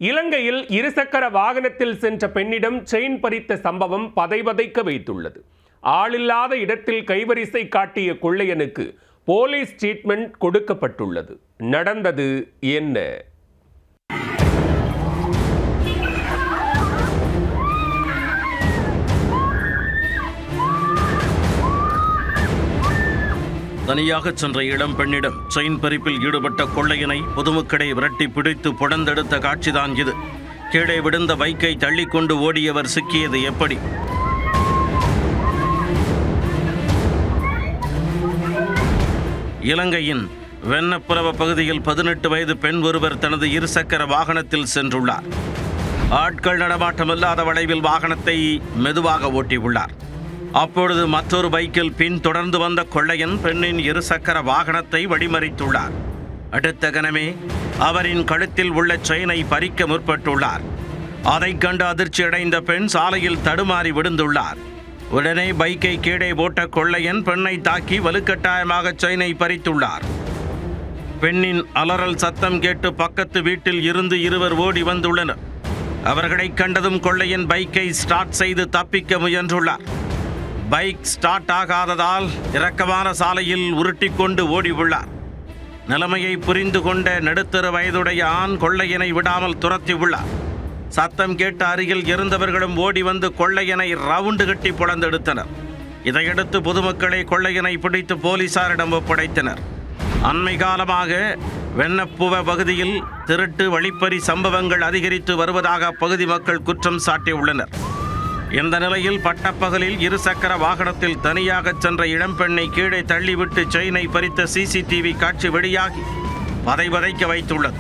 இலங்கையில் இருசக்கர வாகனத்தில் சென்ற பெண்ணிடம் செயின் பறித்த சம்பவம் பதைபதைக்க வைத்துள்ளது. ஆளில்லாத இடத்தில் கைவரிசை காட்டிய கொள்ளையனுக்கு போலீஸ் ட்ரீட்மெண்ட் கொடுக்கப்பட்டுள்ளது. நடந்தது என்ன? தனியாக சென்ற இளம் பெண்ணிடம் செயின் பறிப்பில் ஈடுபட்ட கொள்ளையனை பொதுமக்களை விரட்டி பிடித்து புடந்தெடுத்த காட்சிதான் இது. கீழே விழுந்த பைக்கை தள்ளிக்கொண்டு ஓடியவர் சிக்கியது எப்படி? இலங்கையின் வெண்ணப்புறவ பகுதியில் 18 வயது பெண் ஒருவர் தனது இருசக்கர வாகனத்தில் சென்றுள்ளார். ஆட்கள் நடமாட்டமில்லாத வளைவில் வாகனத்தை மெதுவாக ஓட்டியுள்ளார். அப்பொழுது மற்றொரு பைக்கில் பின் தொடர்ந்து வந்த கொள்ளையன் பெண்ணின் இருசக்கர வாகனத்தை வழிமறித்துள்ளார். அடுத்த கணமே அவரின் கழுத்தில் உள்ள செயினை பறிக்க முற்பட்டுள்ளார். அதைக் கண்டு அதிர்ச்சியடைந்த பெண் சாலையில் தடுமாறி விழுந்துள்ளார். உடனே பைக்கை கீழே போட்ட கொள்ளையன் பெண்ணை தாக்கி வலுக்கட்டாயமாக செயினை பறித்துள்ளார். பெண்ணின் அலறல் சத்தம் கேட்டு பக்கத்து வீட்டில் இருந்து இருவர் ஓடி வந்துள்ளனர். அவர்களை கண்டதும் கொள்ளையன் பைக்கை ஸ்டார்ட் செய்து தப்பிக்க முயன்றுள்ளார். பைக் ஸ்டார்ட் ஆகாததால் இறக்கமான சாலையில் உருட்டிக்கொண்டு ஓடி உள்ளார். நிலைமையை புரிந்து கொண்ட நடுத்தர வயதுடைய ஆண் கொள்ளையனை விடாமல் துரத்தி உள்ளார். சத்தம் கேட்ட அருகில் இருந்தவர்களும் ஓடி வந்து கொள்ளையனை ரவுண்டு கட்டி புடந்தெடுத்தனர். இதையடுத்து பொதுமக்களை கொள்ளையனை பிடித்து போலீசாரிடம் ஒப்படைத்தனர். அண்மை காலமாக வெண்ணப்புவ பகுதியில் திருட்டு வழிப்பறி சம்பவங்கள் அதிகரித்து வருவதாக அப்பகுதி மக்கள் குற்றம் சாட்டியுள்ளனர். இந்த நிலையில் பட்டப்பகலில் இருசக்கர வாகனத்தில் தனியாக சென்ற இளம்பெண்ணை கீழே தள்ளிவிட்டு செயினை பறித்த CCTV காட்சி வெளியாகி பதைபதைக்க வைத்துள்ளது.